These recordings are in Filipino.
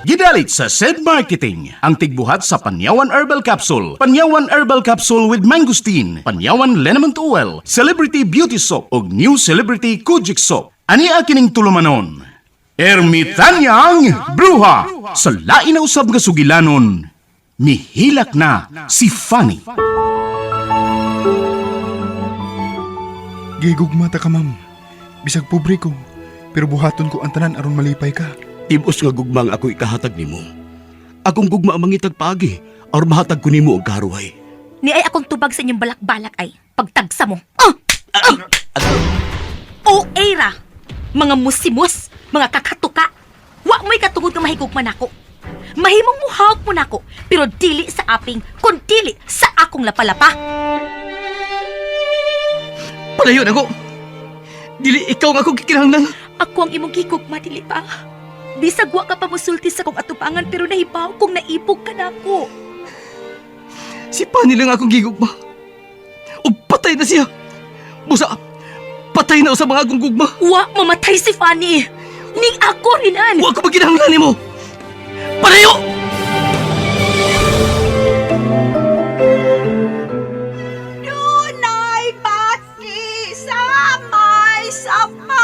Gidalit sa SED Marketing, ang tigbuhat sa Panyawan Herbal Capsule, Panyawan Herbal Capsule with Mangosteen, Panyawan Liniment Oil, Celebrity Beauty Soap, ug New Celebrity Kojic Soap. Ani akining tulumanon, Ermitanyang Bruha! Sa lain na usab nga sugilanon, mihilak na si Fanny. Gigugmata ka, ma'am. Bisag pobre ko, pero buhaton ko ang tanan aron malipay ka. Tibos nga gugmang ako ikahatag nimo. Akong gugma ang mangitag pagi, or mahatag ko nimo og karuhay. Ni ay akong tubag sa inyong balak-balak ay pagtagsa mo. O era! Mga musimos, mga kakatuka. Wa mo'y katungod nga mahigugman ako. Mahimong muhawak mo nako, pero dili sa aping, kun dili sa akong lapalapa. Palayon ako! Dili ikaw nga akong kikinahanglan. Ako ang imong gigugma, dili pa. Bisag wa ka pa musulti sa kong atubangan, pero nahibaw kong naipog ka na ako. Si Pani lang akong gigugma. O patay na siya. Busa, patay na sa mga akong gugma. Wa mamatay si Fanny. Ning ako rin an. Wa ko maginahanglan mo. Palayo! Dunay bati sa may sapa.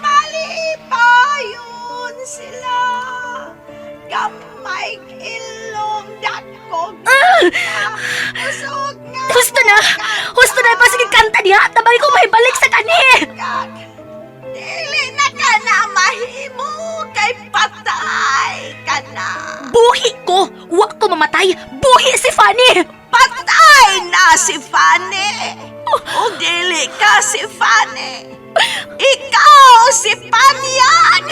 Malipayon sila. Gamay ilong dakog. Usog nga. Husto na! Husto na! Pasig kanta niya! Tabay ko mahibalik sa kani! Dili na ka na mahimo kay patay ka na. Buhi ko! Wa ko mamatay! Buhi si Fanny! Patay na si Fanny. O dili ka si Fanny. Ikaw si Panyan.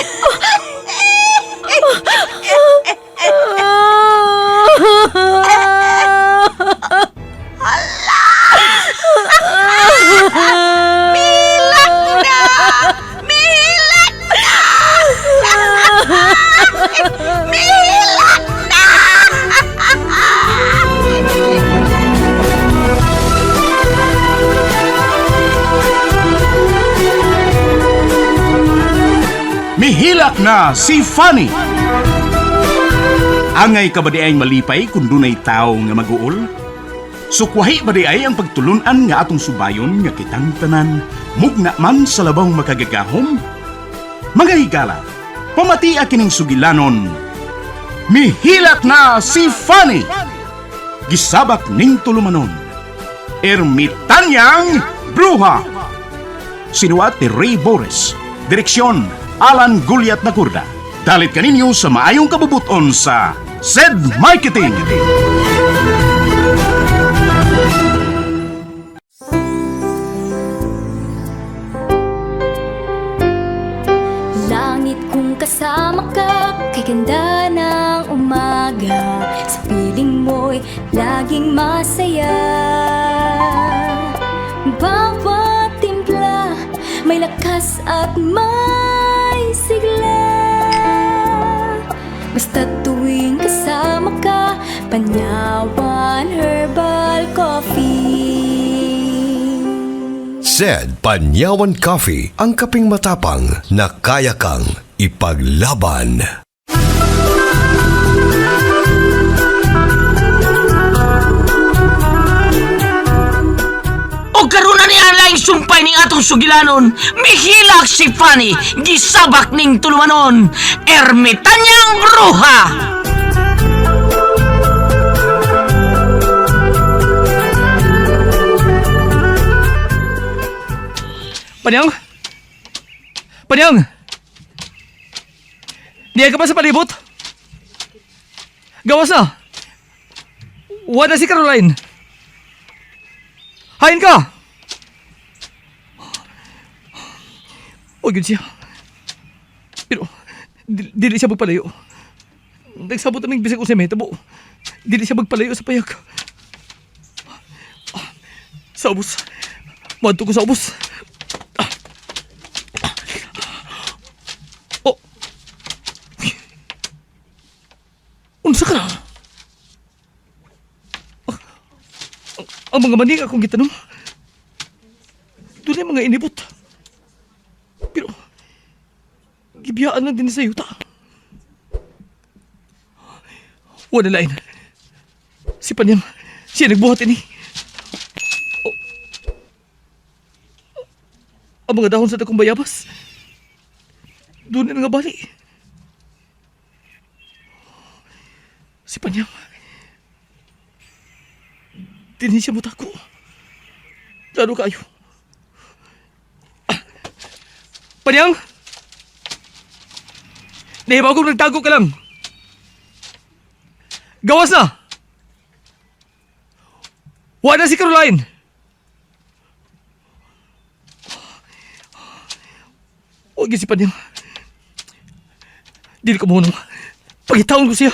Hala! Milak na! Milak na! Milak na! Mihilak na si Fanny. Angay ka ba di ay malipay kung dunay tao nga mag-uol? Sukwahi ba di ay ang pagtulunan nga atong subayon nga kitang tanan, mugna man sa labang makagagahom? Mga higala, pamati kining sugilanon, mihilak na si Fanny! Gisabak ning tulumanon, Ermitanyang Bruha! Sinuat ni Ray Boris, direksyon Alan Gulyat Nagurda. Dalit kaninyo sa maayong kabubuton sa SED Marketing. Langit kung kasama ka, kay ganda ng umaga. Sa piling mo'y laging masaya. Bawat timpla, may lakas at may sigla. Basta tuwing kasama ka, Panyawan Herbal Coffee. SED Panyawan Coffee, ang kaping matapang na kaya kang ipaglaban. O karon na niya laing sumpay ning atong sugilanon, mihilak si Fanny, gisabak ning tulumanon, Ermitanyang Bruha! Panyang! Panyang! Diyan ka pa sa palibot? Gawas na! Wala si Caroline! Hain ka! O yun siya. Pero, dili siya magpalayo. Nagsabot naming bisag ko sa metabo. Dili siya magpalayo sa payag. Sa ubos. Madto ko sa ubos. Oh. Unsa ka na? Ang mga maning akong gitanong. Doon ay mga inibot. Pero, gibiyaan lang din sa yuta. Wala lain. Si Panyang, siya nagbuhat ini. Oh. Ang mga dahon sa takong bayabas. Doon na nga bali. Si Panyang. Dinin siya mutako. Lalo kayo. Panyang! Nahibaw kong nagtago ka lang. Gawas na! Wala na si Caroline! Huwag yun si Panyang. Dili ko muna. Pagitaon ko siya.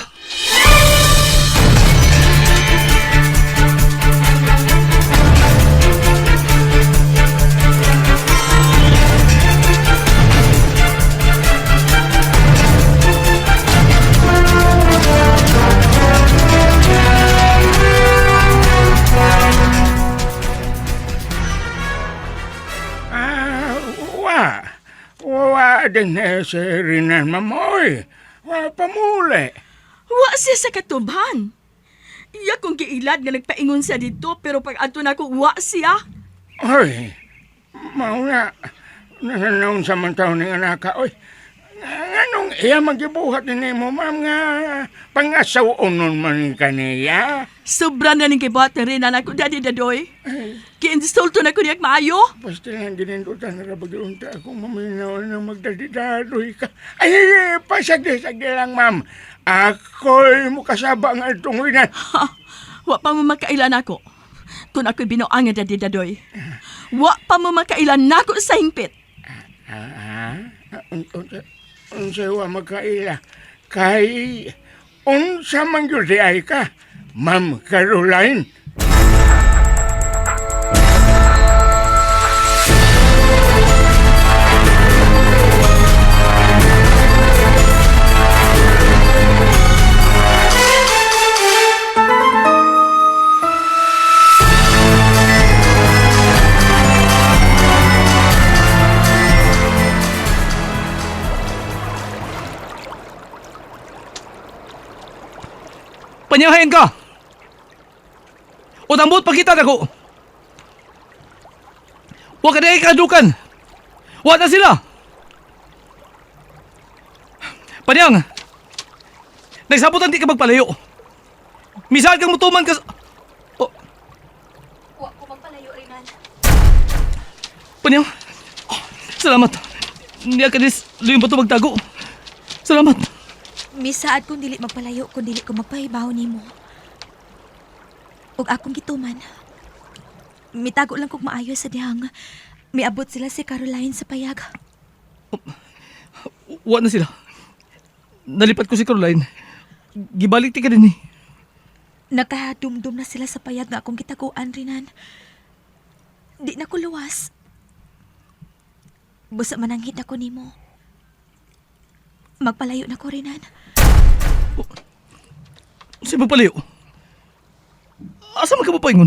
Wa din si Rinan Mamoy. Wa pamuli. Wa siya sa katuban. Iya kong giilad nga nagpaingon siya dito pero pag ato na ko wa siya. Oy, mauna. Nananaon sa man taon ng anak ka. Oy, anong iya magibuhat ni mo, ma'am, nga pangasaw nun man kaniya? Sobra na ning kibuhat na rin anak ko, Daddy Dadoy. Ki-insulto na ko niyak maayo. Basta lang ginindutan na rabag-unta akong maminaw na magdadidadoy ka. Ay, pasagdi-sagdi lang, ma'am. Ako'y mukasaba nga itong Rinan. Ha, wa pa mo makailan ako. Kung ako'y binuang nga, Daddy Dadoy. Wa pa mo makailan nako sa hingpit. Unsa wa magkaila. Kay, unsa man yun di ay ka, Ma'am Caroline. Panyahain ka! O tambot pagkita na ko! Huwag ka na ikadukan! Huwag na sila! Panyang! Nagsabutan di ka magpalayo! Misal kang mutuman ka sa... Oh. Huwag ko magpalayo, Rinan. Panyang! Salamat! Niya ka dis, luyong ba ito magtago? Salamat! Misaad kung dili magpalayo, kung dili ko magpahibaw nimo. Ug akong gituman. Mitago lang kog maayo sa dihang miabot sila si Caroline sa payag. Huwag na sila. Nalipat ko si Caroline. Gibalik ti ka din eh. Nakadumdum na sila sa payag nga akong gitaguan, Rinan. Di na ko luwas. Busa mananghid ako nimo. Magpalayo na ko, Rinan. Si magpalayo? Asa man ka mapaingon?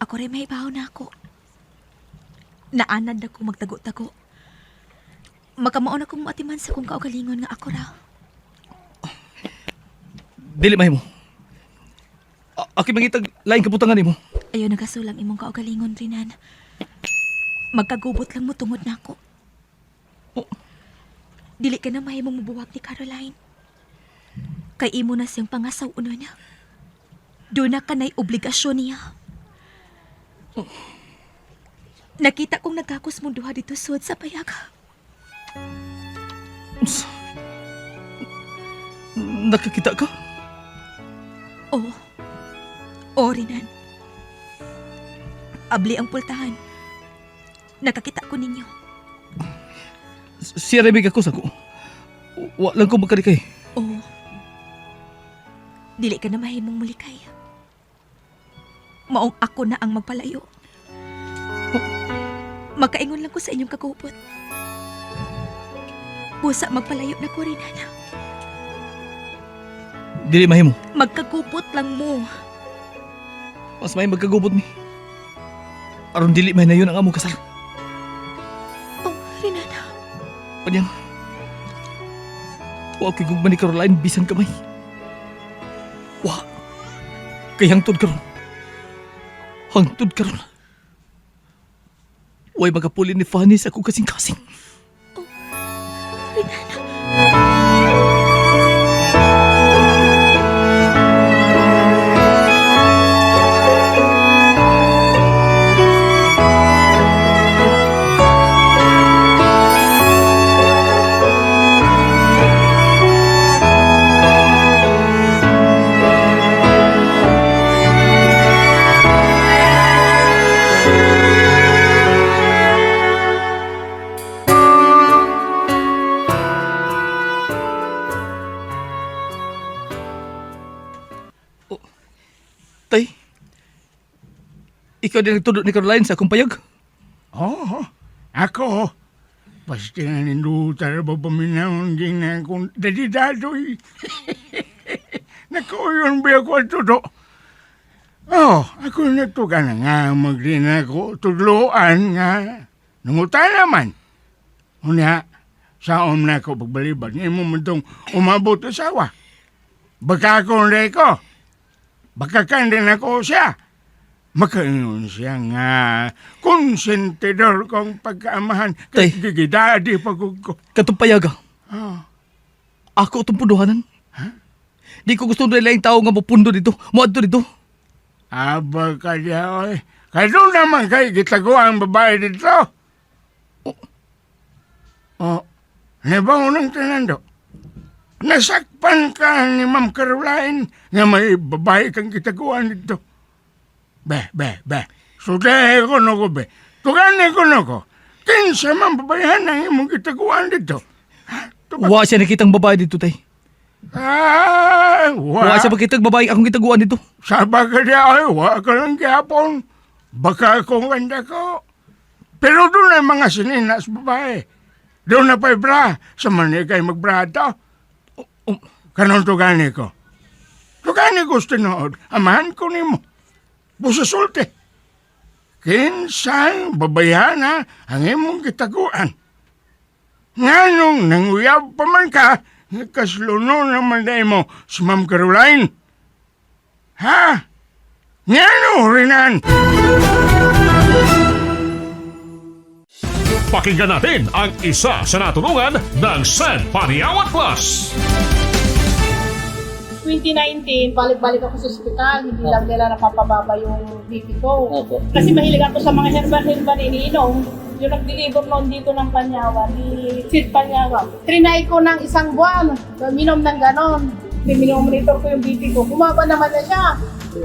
Ako rin may bahaw na ako. Naanad na ko magtago-tago. Makamaon akong matiman sa kung kaugalingon nga ako raw. Dili mahimo. Aki mangitag laing kaputangan nimo. Ayaw nagasulang imong kaugalingon, Rinan. Magkagubot lang mo tungod na ako. Dili ka na mahimong mabuwag ni Caroline. Kay imo na siyang pangasaw uno niya. Doon na ka na'y obligasyon niya. Nakita kong nagkakos mong duha dito suod sa payag. Nakakita ka? Oo. Oo, Rinan. Abli ang pultahan. Nakakita ko ninyo. Siya rin may kakos ako. Wa lang ko magkalikay. Oo. Dili ka na mahimong mulikay. Maong ako na ang magpalayo. Magkaingon lang ko sa inyong kagupot. Pusa magpalayo na ko rin, Hana. Dili mahimo. Magkagupot lang mo. Mas may magkagubot mi. Aron dili may na yun ang among kasal. Oh, Rinana. Panyang. Huwag kay gugma ni Caroline bisan kamay. Wa. Kay hangtod karon. Hangtod karon. Way magapuli ni Fanny sa akong kasing-kasing. Tay, ikaw din nagtudot ni Caroline sa akong payag? Oo, ako. Basta nga ninduta na ba paminahon din na akong dadidadoy. Nakuyon ba ako ang tudo? Oh, ako natuga na nga magrin ako tudloan nga. Nangutan naman. Unya, saon na ako pagbalibad. Ngayon mo man itong umabot asawa. Baka akong reko. Baka kandin ako siya. Makaingon siya nga konsentidor kong pagkaamahan. Tay. Gigidadi pagod ko. Katong payaga. Oh. Ako itong punduhanan. Di ko gusto nila yung tao nga mapundo dito. Muadto dito. Aba ka diya, oy. Kaya naman kayo gitago ang babae dito. Oh. Nabaw ng tinando. Nasakpan ka ni Ma'am Caroline nga may babae kang gitaguan dito. Be. Sudahe ko no ko, be. Tugani ko no ko. Kinsa man babayahan ang imong gitaguan dito. Wa siya nakitang babae dito, tay. Wa siya makitang babae akong gitaguan dito. Saba ka diya, ay, wa ka lang kihapon. Baka akong ganda ko. Pero doon ang mga sininas babae. Doon na pa'y bra. Sa manikay magbra to. Kanon tugani ko. Tugani ko tinood. Amahan ko ni mo. Busasulti. Kinsang babayahan ha ang imong gitaguan. Nganong nanguyab pa man ka, kasluno naman na mo si Ma'am Caroline. Ha? Ngano rinan? Pakinggan natin ang isa sa natulungan ng San Paniawan Plus. 2019, balik-balik ako sa ospital, hindi lang nila napapababa yung BP ko. Kasi mahilig ako sa mga herbal-herbal iniinom. Yung nag-deliver noon dito ng Panyawan, ni Sid Panyawan. Trinay ko ng isang buwan, minom ng ganon. Minomonitor ko yung BP ko. Bumaba naman na siya.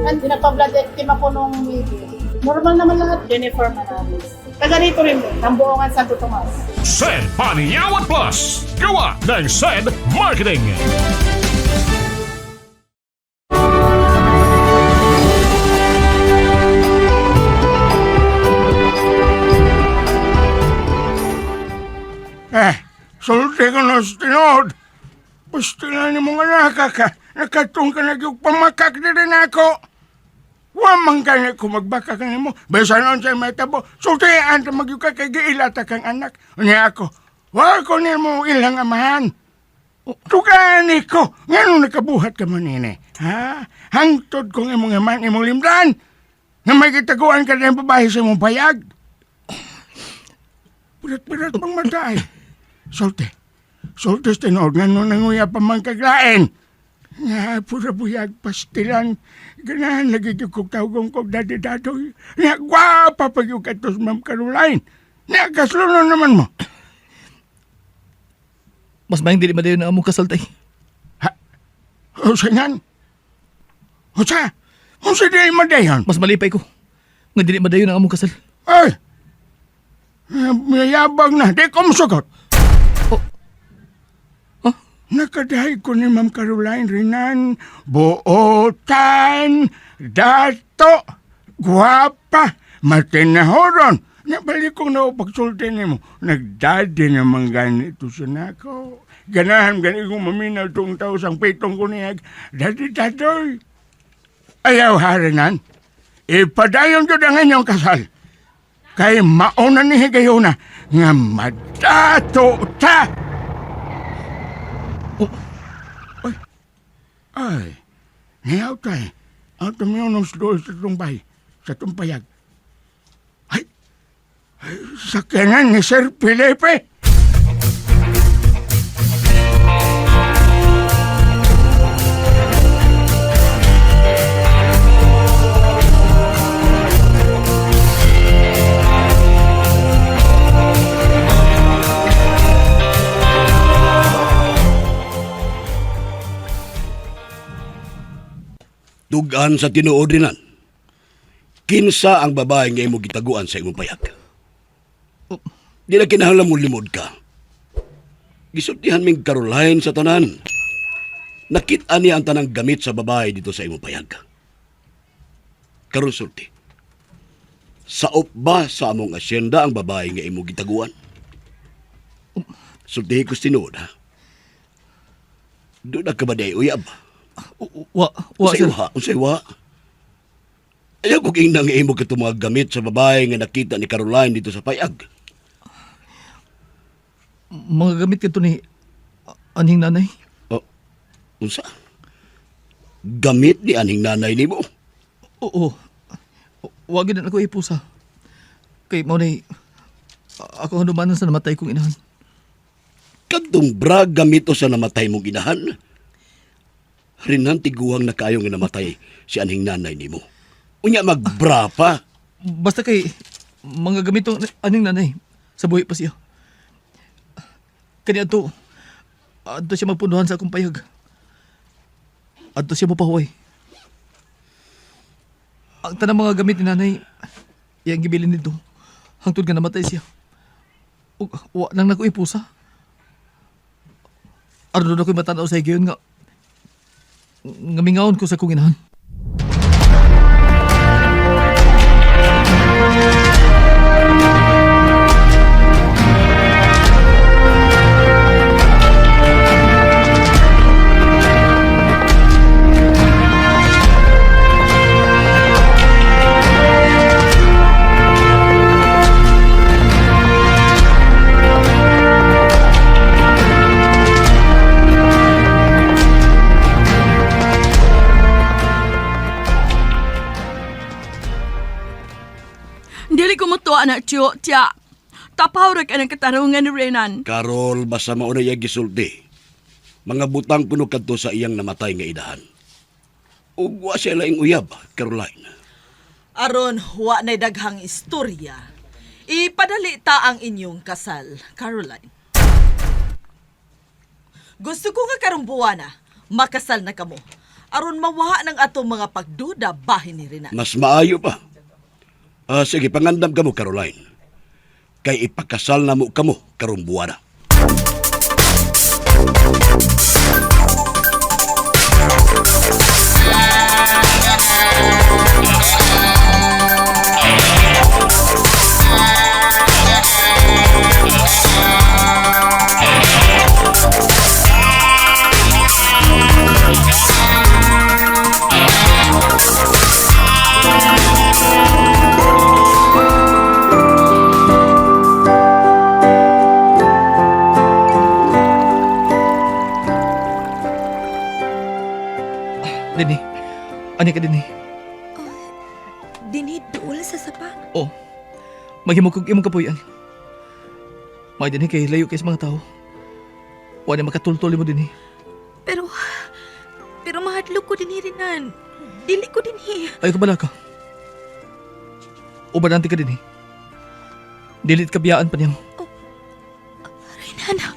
And pinagpa-blood active ako nung normal naman lahat. Jennifer Manalis. Taga rito rin, Tambuongan, Santo Tomas. San Paniawan Plus. Gawa ng San Marketing. Sulti ko na sa tinod. Basta na ni mga nakaka. Nakatong ka na yung pamakak na rin ako. Wamang ka na kung magbaka ka mo. Besa noon sa metabo. Sultian ka magyuka kay giilata kang anak. Unya ako. Wako niya mo ilang amahan. Tugani ko. Nga nakabuhat ka man ini. Ha? Hangtod kong imong aman imong limdan. Nga may kitaguan ka na yung babae sa imong payag. Pirat-pirat pang matay. Sulti tinod nga nung nanguya pa man kaglain. Nga, pura buyag pastilan. Ganahan lagi kong tawagong kong dadi-dadoy. Nga, gwapa pag yung katos Ma'am Caroline. Nga, kasluno naman mo. Mas maing dili madayon na among kasal, tay. Ha? Usa yan? Usa? Usa di madayon? Mas malipay ko. Nga dili madayon na among kasal. Ay! Mayabang na. Di ko masugot. Nakadahay ko ni Ma'am Caroline rinan, buotan, dato, guwapa, matinahoron. Nabalik kong naupagsulti ni mo, nagdadi naman ganito sa nako. Ganahan gani kong maminaw itong tao sang pitong ko niyag, dadi-dadoy. Ayaw harinan, ipadayon ko na ngayong kasal. Kay mauna ni higayon na, nga madato ta. Ay, Niyaw tay. Ang tumiyonong doon sa tumbay. Sa tumpayag. Ay, sakyanan ni Sir Felipe. Tugan sa tinuod rinan. Kinsa ang babae nga imo gitaguan sa imong payag? Di na kinahanglan mo limod ka. Gisultihan ming Caroline sa tanan. Nakita niya ang tanang gamit sa babae dito sa imong payag. Karon sulti. Saop ba sa among asyenda ang babae nga imo gitaguan? Sulti ko tinuod ha. Doon na ka ba day uyab? Wa, Unsay sir. wa? Unsay wa? Ayaw ko ginang imo ka mga gamit sa babae nga nakita ni Caroline dito sa payag. Mga gamit ka ni aning nanay. Oh, unsa? Gamit ni aning nanay nimo? Oo. Wag na ako ipusa. Kay mo na ako hanumanan sa namatay kong inahan. Kadtong bra gamit o sa namatay mong inahan. Rinan tiguang na kayo nga namatay si aning nanay nimo. Unya magbra pa. Basta kay mga gamit tong aning nanay sa buhay pa siya. Kani ato siya magpunduhan sa akong payag. Adto siya mapahuway. Ang tanang mga gamit ni nanay iyang gibilin nito hangtod nga namatay siya. Ug wa nang nako ipusa. Aron na ko'y matanaw sa higayon nga ngamingaon ko sa kong inahan. Dili ko mo to, anak tiyo, tiya. Tapawag ka ng katarungan ni Renan. Karol, basta mauna iya gisulti. Mga butang puno kadto sa iyang namatay nga idahan. Ug wa siya laing uyab, Caroline. Aron, wa na daghang istorya. Ipadali ta ang inyong kasal, Caroline. Gusto ko nga karong buwana, makasal na kamo. Aron mawaha ng atong mga pagduda bahin ni Renan. Mas maayo pa. Sige, pangandam ka mo, Caroline. Kay ipakasal na mo kamo karong buwana. Dini, ani ka Dini? Dini, duol sa sapa. Oh, maghimog kong imong kapuyan. May Dini kay layo kay sa mga tao. Wala makatultol mo Dini. Pero mahadlok ko dinhi Renan. Dili ko dinhi. Ay kabala ka. Ubanante ka Dini. Dilit kabiyaan pa niyang. Renan,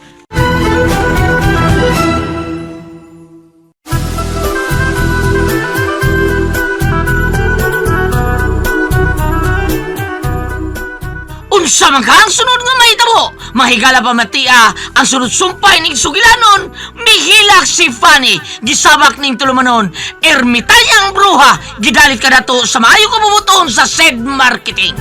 Unsa man ka ang sunod nga mahitabo? Mahigala pa matia ang sunod sumpay ning sugilanon. Mihilak si Fanny, gisabak ning tulumanon. Ermitanyang bruha, gidalit ka dato sa maayo kabubuton sa said marketing.